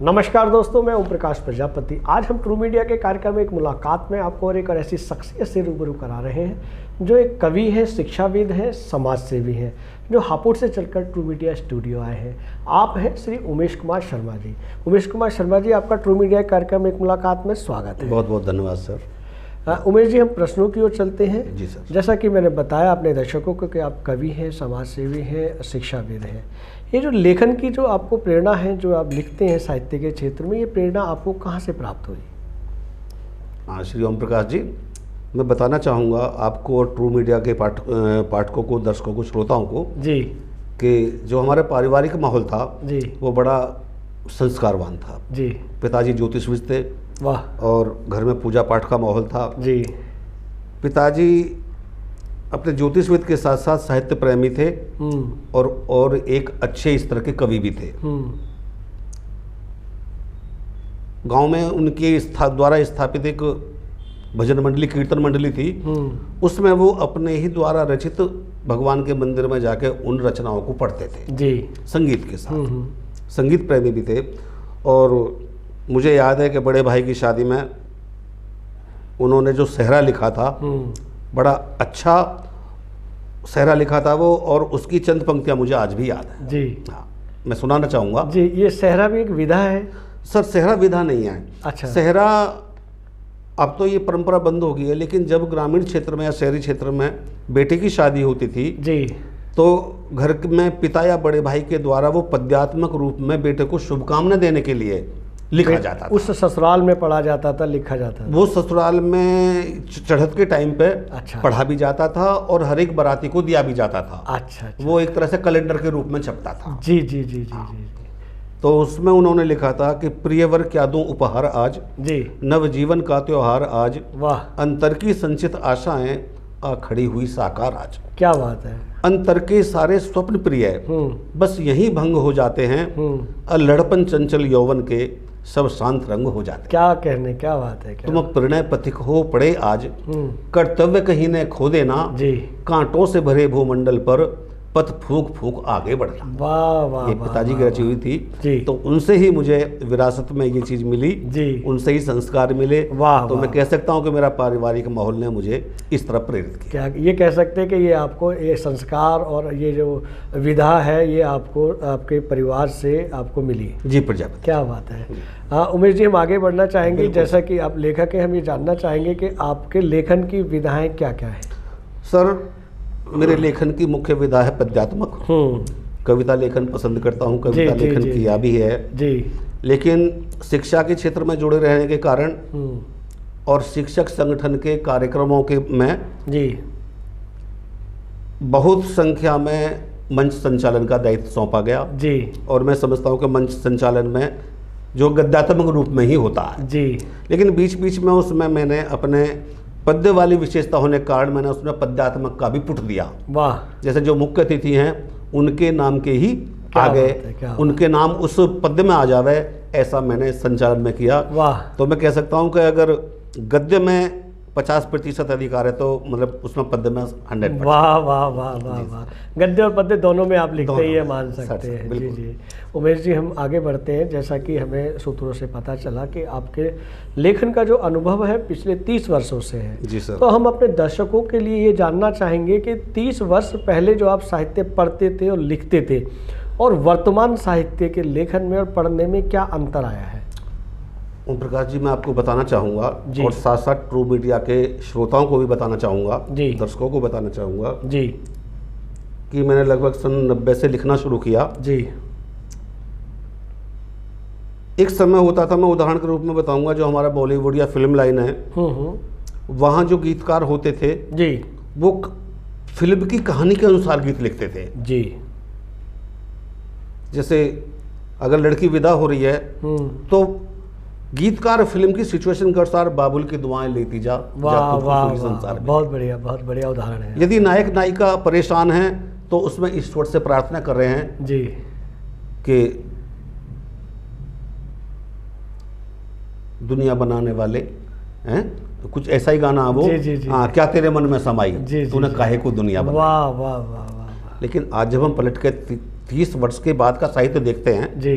नमस्कार दोस्तों, मैं ओम प्रकाश प्रजापति। आज हम ट्रू मीडिया के कार्यक्रम में एक मुलाकात में आपको और एक ऐसी शख्सियत से रूबरू करा रहे हैं जो एक कवि है, शिक्षाविद है, समाज सेवी हैं, जो हापुड़ से चलकर ट्रू मीडिया स्टूडियो आए हैं। आप हैं श्री उमेश कुमार शर्मा जी। उमेश कुमार शर्मा जी, आपका ट्रू मीडिया कार्यक्रम एक मुलाकात में स्वागत है। बहुत बहुत धन्यवाद सर। उमेश जी, हम प्रश्नों की ओर चलते हैं। जी सर। जैसा कि मैंने बताया अपने दर्शकों को कि आप कवि हैं, समाज सेवी हैं, शिक्षाविद हैं। ये जो लेखन की जो आपको प्रेरणा है, जो आप लिखते हैं साहित्य के क्षेत्र में, ये प्रेरणा आपको कहाँ से प्राप्त हुई? हाँ, श्री ओम प्रकाश जी, मैं बताना चाहूँगा आपको और ट्रू मीडिया के पाठकों को, दर्शकों को, श्रोताओं को जी कि जो हमारे पारिवारिक माहौल था जी वो बड़ा संस्कारवान था। जी। पिताजी ज्योतिषविद थे। वाह। और घर में पूजा पाठ का माहौल था जी। पिताजी अपने ज्योतिषविद के साथ साथ साहित्य प्रेमी थे और एक अच्छे स्तर के कवि भी थे। गांव में उनके द्वारा स्थापित एक भजन मंडली, कीर्तन मंडली थी। उसमें वो अपने ही द्वारा रचित भगवान के मंदिर में जाके उन रचनाओं को पढ़ते थे जी, संगीत के साथ। संगीत प्रेमी भी थे। और मुझे याद है कि बड़े भाई की शादी में उन्होंने जो सहरा लिखा था, बड़ा अच्छा सहरा लिखा था वो, और उसकी चंद पंक्तियां मुझे आज भी याद है। जी हाँ, मैं सुनाना चाहूँगा। जी। ये सहरा भी एक विधा है? सर, सहरा विधा नहीं है। अच्छा। सहरा अब तो ये परंपरा बंद हो गई है, लेकिन जब ग्रामीण क्षेत्र में या शहरी क्षेत्र में बेटे की शादी होती थी जी, तो घर में पिता या बड़े भाई के द्वारा वो पद्यात्मक रूप में बेटे को शुभकामना देने के लिए लिखा जाता था। उस ससुराल में पढ़ा जाता था, लिखा जाता था। वो ससुराल में चढ़त के टाइम पे अच्छा, पढ़ा भी जाता था और हर एक बाराती को दिया भी जाता था। अच्छा। वो एक तरह से कैलेंडर के रूप में छपता था। जी जी जी जी जी। तो उसमें उन्होंने लिखा था कि प्रियवर क्या दूं उपहार आज, जी। नवजीवन का त्योहार आज, वाह। अंतर की संचित आशाएं आ खड़ी हुई साकार आज। क्या बात है। अंतर के सारे स्वप्न प्रिय बस यही भंग हो जाते हैं, लड़पन चंचल यौवन के सब शांत रंग हो जाते। क्या कहने, क्या बात है। तुम प्रणय पथिक हो पड़े आज, कर्तव्य कहीं ने खो देना जी, कांटों से भरे भूमंडल पर पथ फूक फूक आगे बढ़ना। वाह वाह। ये पिताजी की रची हुई थी जी। तो उनसे ही मुझे विरासत में ये चीज़ मिली जी, उनसे ही संस्कार मिले। वाह। तो मैं कह सकता हूँ कि मेरा पारिवारिक माहौल ने मुझे इस तरह प्रेरित किया। क्या ये कह सकते हैं कि ये आपको ये संस्कार और ये जो विधा है, ये आपको आपके परिवार से आपको मिली? जी प्रजापति। क्या बात है। हाँ उमेश जी, हम आगे बढ़ना चाहेंगे। जैसा कि आप लेखक हैं, हम ये जानना चाहेंगे कि आपके लेखन की विधाएं क्या क्या है? सर, मेरे लेखन की मुख्य विधा है पद्यात्मक। कविता लेखन पसंद करता हूँ, कविता लेखन किया भी है जी। लेकिन शिक्षा के क्षेत्र में जुड़े रहने के कारण और शिक्षक संगठन के कार्यक्रमों के में जी बहुत संख्या में मंच संचालन का दायित्व सौंपा गया जी। और मैं समझता हूँ कि मंच संचालन में जो गद्यात्मक रूप में ही होता है जी, लेकिन बीच बीच में उसमें मैंने अपने पद्य वाली विशेषता होने के कारण मैंने उसमें पद्यात्मक का भी पुट दिया। वाह। जैसे जो मुख्य अतिथि हैं उनके नाम के ही आगे उनके नाम उस पद्य में आ जावे, ऐसा मैंने संचालन में किया। वाह। तो मैं कह सकता हूँ कि अगर गद्य में 50% अधिकार है तो मतलब उसमें पद्य में 100%। वाह वाह वाह वाह वाह। गद्य और पद्य दोनों में आप लिखते ही, ये मान सकते हैं। जी जी। उमेश जी, हम आगे बढ़ते हैं। जैसा कि हमें सूत्रों से पता चला कि आपके लेखन का जो अनुभव है पिछले 30 वर्षों से है। जी सर। तो हम अपने दर्शकों के लिए ये जानना चाहेंगे कि 30 वर्ष पहले जो आप साहित्य पढ़ते थे और लिखते थे और वर्तमान साहित्य के लेखन में और पढ़ने में क्या अंतर आया है? ओम प्रकाश जी, मैं आपको बताना चाहूँगा और साथ साथ ट्रू मीडिया के श्रोताओं को भी बताना चाहूँगा, दर्शकों को बताना चाहूँगा जी कि मैंने लगभग सन 90 से लिखना शुरू किया। जी। एक समय होता था, मैं उदाहरण के रूप में बताऊंगा, जो हमारा बॉलीवुड या फिल्म लाइन है वहाँ जो गीतकार होते थे जी, वो फिल्म की कहानी के अनुसार गीत लिखते थे। जी। जैसे अगर लड़की विदा हो रही है तो गीतकार फिल्म की सिचुएशन के अनुसार बाबुल की दुआएं लेती जा। वाह वाह, संसार बहुत बढ़िया उदाहरण है। यदि नायक नायिका परेशान है तो उसमें ईश्वर से प्रार्थना कर रहे हैं जी कि दुनिया बनाने वाले हैं, तो कुछ ऐसा ही गाना वो, हाँ, क्या तेरे मन में समाई तूने काहे को दुनिया बनाई। वाह वाह वाह वाह। लेकिन आज जब हम पलट के 30 वर्ष के बाद का साहित्य देखते हैं जी,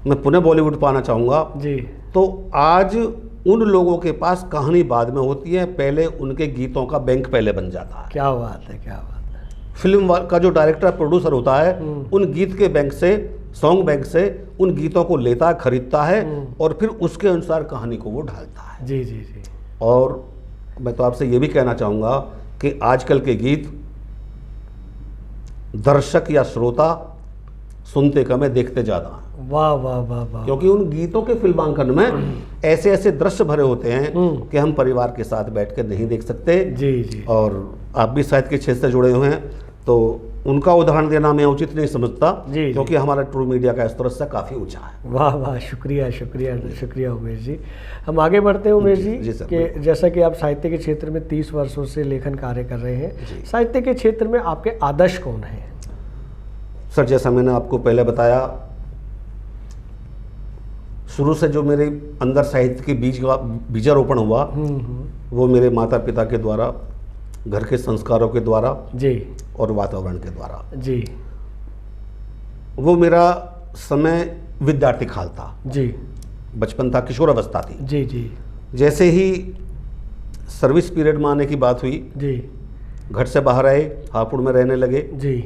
मैं पुनः बॉलीवुड पाना चाहूँगा जी। तो आज उन लोगों के पास कहानी बाद में होती है, पहले उनके गीतों का बैंक पहले बन जाता है। क्या बात है, क्या बात है। फिल्म का जो डायरेक्टर प्रोड्यूसर होता है उन गीत के बैंक से, सॉन्ग बैंक से उन गीतों को लेता है, खरीदता है और फिर उसके अनुसार कहानी को वो ढालता है। जी जी जी। और मैं तो आपसे ये भी कहना चाहूँगा कि आजकल के गीत दर्शक या श्रोता सुनते कम है, देखते ज़्यादा हैं। वाह वाह वाह वाह। क्योंकि उन गीतों के फिल्मांकन में ऐसे ऐसे दृश्य भरे होते हैं कि हम परिवार के साथ बैठ कर नहीं देख सकते। जी जी। और आप भी साहित्य के क्षेत्र से जुड़े हुए हैं तो उनका उदाहरण देना मैं उचित नहीं समझता, जी, क्योंकि हमारा ट्रू मीडिया का स्तर से काफ़ी ऊंचा है। वाह वाह, शुक्रिया शुक्रिया शुक्रिया उमेश जी। हम आगे बढ़ते हैं उमेश जी, सर, कि जैसा कि आप साहित्य के क्षेत्र में 30 वर्षों से लेखन कार्य कर रहे हैं, साहित्य के क्षेत्र में आपके आदर्श कौन हैं? सर, जैसा मैंने आपको पहले बताया, शुरू से जो मेरे अंदर साहित्य के बीजारोपण हुआ वो मेरे माता पिता के द्वारा, घर के संस्कारों के द्वारा जी और वातावरण के द्वारा। जी। वो मेरा समय विद्यार्थी काल था जी। बचपन था, किशोर अवस्था थी। जी जी। जैसे ही सर्विस पीरियड में आने की बात हुई, जी। घर से बाहर आए, हापुड़ में रहने लगे, जी।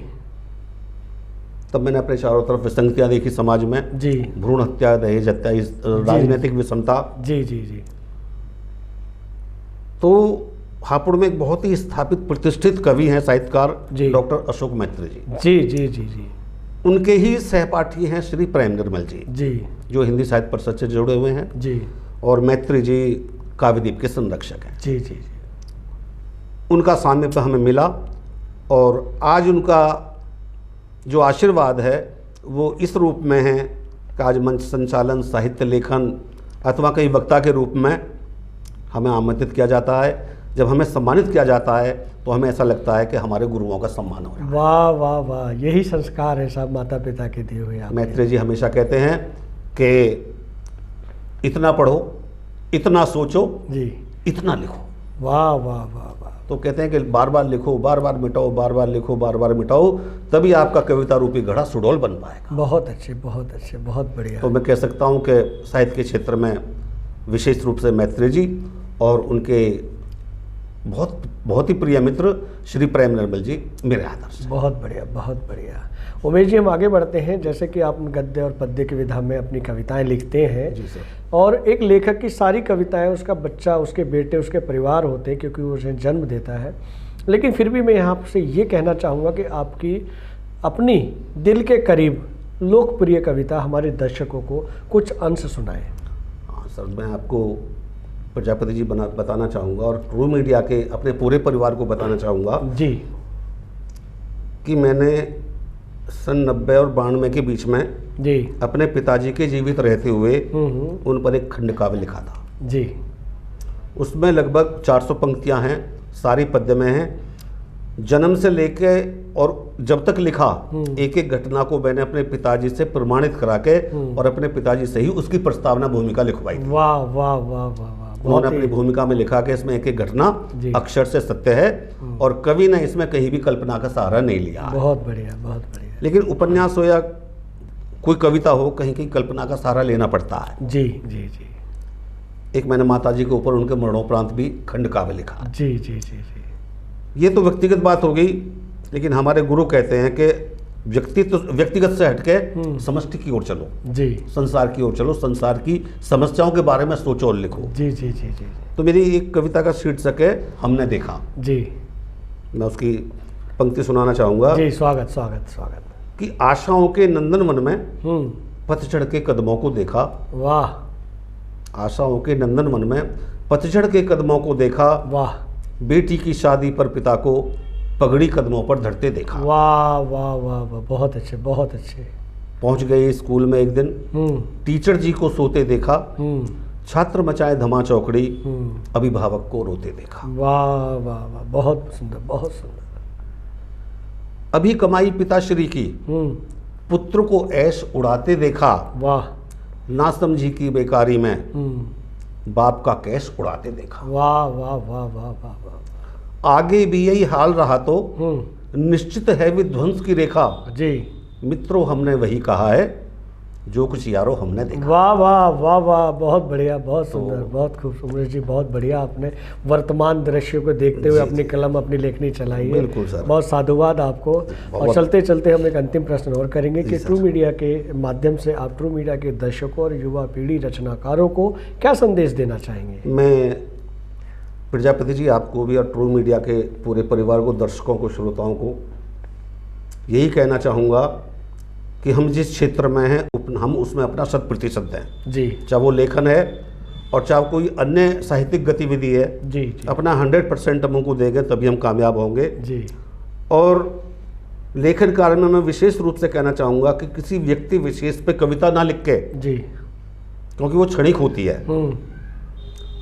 तब मैंने अपने चारों तरफ विसंगतियाँ देखी समाज में। जी। भ्रूण हत्या, दहेज हत्या, राजनीतिक विषमता। जी जी जी। तो हापुड़ में एक बहुत ही स्थापित प्रतिष्ठित कवि हैं, साहित्यकार डॉक्टर अशोक मैत्री जी। जी जी जी जी। उनके ही सहपाठी हैं श्री प्रेम निर्मल जी, जी, जो हिंदी साहित्य परिषद से जुड़े हुए हैं। जी। और मैत्री जी काव्यदीप के संरक्षक हैं। जी जी जी। उनका सामिप्य हमें मिला और आज उनका जो आशीर्वाद है वो इस रूप में है कि आज मंच संचालन, साहित्य लेखन अथवा कई वक्ता के रूप में हमें आमंत्रित किया जाता है। जब हमें सम्मानित किया जाता है तो हमें ऐसा लगता है कि हमारे गुरुओं का सम्मान हो रहा है। वाह वाह वाह, यही संस्कार है साहब माता पिता के दिए हुए। मैत्री जी हमेशा कहते हैं कि इतना पढ़ो, इतना सोचो, जी, इतना लिखो। वाह वाह वाह वाह। तो कहते हैं कि बार बार लिखो, बार बार मिटाओ, बार बार लिखो, बार बार मिटाओ, तभी आपका कविता रूपी घड़ा सुडौल बन पाएगा। बहुत अच्छे, बहुत अच्छे, बहुत बढ़िया। तो मैं कह सकता हूँ कि साहित्य के क्षेत्र में विशेष रूप से मैत्री जी और उनके बहुत ही प्रिय मित्र श्री प्रेम निर्मल जी मेरे आदर्श। बहुत बढ़िया, बहुत बढ़िया। उमेश जी, हम आगे बढ़ते हैं। जैसे कि आप गद्य और पद्य की विधा में अपनी कविताएं लिखते हैं। जी सर। और एक लेखक की सारी कविताएं उसका बच्चा, उसके बेटे, उसके परिवार होते हैं, क्योंकि वो उसे जन्म देता है। लेकिन फिर भी मैं यहाँ से ये कहना चाहूँगा कि आपकी अपनी दिल के करीब लोकप्रिय कविता हमारे दर्शकों को कुछ अंश सुनाएं। हाँ सर, मैं आपको प्रजापति जी बताना चाहूँगा और ट्रू मीडिया के अपने पूरे परिवार को बताना चाहूँगा जी कि मैंने सन 90 और 92 के बीच में जी अपने पिताजी के जीवित रहते हुए उन पर एक खंड काव्य लिखा था। जी। उसमें लगभग 400 पंक्तियां हैं, सारी पद्य में हैं। जन्म से लेके और जब तक लिखा एक एक घटना को मैंने अपने पिताजी से प्रमाणित करा के और अपने पिताजी से ही उसकी प्रस्तावना भूमिका लिखवाई थी। वाह वाह वाह वाह। उन्होंने अपनी भूमिका में लिखा कि इसमें एक एक घटना अक्षर से सत्य है और कवि ने इसमें कहीं भी कल्पना का सहारा नहीं लिया। बहुत बढ़िया, बहुत बढ़िया। लेकिन उपन्यास हो या कोई कविता हो, कहीं कहीं कल्पना का सहारा लेना पड़ता है। जी जी जी। एक मैंने माताजी के ऊपर उनके मरणोपरांत भी खंड काव्य लिखा। जी जी जी जी। ये तो व्यक्तिगत बात हो गई, लेकिन हमारे गुरु कहते हैं कि व्यक्तिगत से हटके समष्टि की ओर चलो, जी, संसार की ओर चलो, संसार की समस्याओं के बारे में सोचो और लिखो। जी जी जी जी। तो मेरी एक कविता का शीर्षक है हमने देखा। जी। मैं उसकी पंक्ति सुनाना चाहूँगा। जी, स्वागत स्वागत स्वागत। कि आशाओं के नंदनवन में पतझड़ के कदमों को देखा। वाह। आशाओं के नंदनवन में पतझड़ के कदमों को देखा। वाह। बेटी की शादी पर पिता को पगड़ी कदमों पर धरते देखा। वाह वाह वाह वाह, बहुत अच्छे, बहुत अच्छे। पहुंच गए स्कूल में एक दिन, टीचर जी को सोते देखा। छात्र मचाए धमा चौकड़ी, अभिभावक को रोते देखा। वाह वाह वाह, बहुत सुंदर, बहुत सुंदर। अभी कमाई पिताश्री की, पुत्र को ऐश उड़ाते देखा। वाह। ना समझी की बेकारी में, बाप का कैश उड़ाते देखा। वाह वाह वाह वाह वाह वाह। आगे भी यही हाल रहा तो निश्चित है विध्वंस की रेखा। जी। मित्रों हमने वही कहा है, जो कुछ यारो हमने देखा। वाह वाह वाह वाह, बहुत बढ़िया, बहुत सुंदर, बहुत खूब। उमेश जी बहुत बढ़िया, आपने वर्तमान दृश्य को देखते हुए अपनी कलम, अपनी लेखनी चलाई है। बिल्कुल सर, बहुत साधुवाद आपको। और चलते चलते हम एक अंतिम प्रश्न और करेंगे कि ट्रू मीडिया के माध्यम से आप ट्रू मीडिया के दर्शकों और युवा पीढ़ी रचनाकारों को क्या संदेश देना चाहेंगे? मैं प्रजापति जी आपको भी और ट्रू मीडिया के पूरे परिवार को, दर्शकों को, श्रोताओं को यही कहना चाहूँगा कि हम जिस क्षेत्र में हैं हम उसमें अपना 100% दें जी। चाहे वो लेखन है और चाहे कोई अन्य साहित्यिक गतिविधि है जी, अपना 100% हम उनको देंगे तभी हम कामयाब होंगे जी। और लेखन कार्य में मैं विशेष रूप से कहना चाहूँगा कि किसी व्यक्ति विशेष पे कविता ना लिख के जी, क्योंकि वो क्षणिक होती है,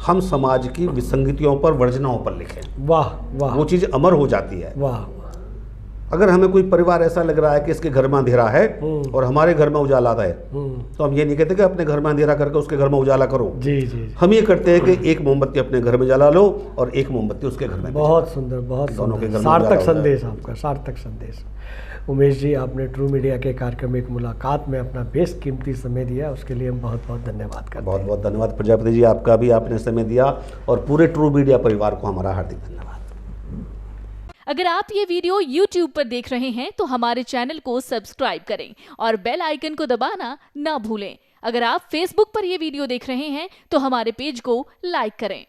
हम समाज की विसंगतियों पर, वर्जनाओं पर लिखें। वाह वाह, वो चीज़ अमर हो जाती है। वाह, अगर हमें कोई परिवार ऐसा लग रहा है कि इसके घर में अंधेरा है और हमारे घर में उजाला है, तो हम ये नहीं कहते कि अपने घर में अंधेरा करके उसके घर में उजाला करो। जी जी, हम ये करते हैं कि एक मोमबत्ती अपने घर में जला लो और एक मोमबत्ती उसके घर में। बहुत सुंदर, बहुत सुंदर, सार्थक संदेश आपका, सार्थक संदेश। उमेश जी, आपने ट्रू मीडिया के कार्यक्रम एक मुलाकात में अपना बेशकीमती समय दिया, उसके लिए हम बहुत बहुत धन्यवाद करते हैं। बहुत बहुत धन्यवाद प्रजापति जी, आपका भी, आपने समय दिया और पूरे ट्रू मीडिया परिवार को हमारा हार्दिक धन्यवाद। अगर आप ये वीडियो YouTube पर देख रहे हैं तो हमारे चैनल को सब्सक्राइब करें और बेल आइकन को दबाना ना भूलें। अगर आप Facebook पर ये वीडियो देख रहे हैं तो हमारे पेज को लाइक करें।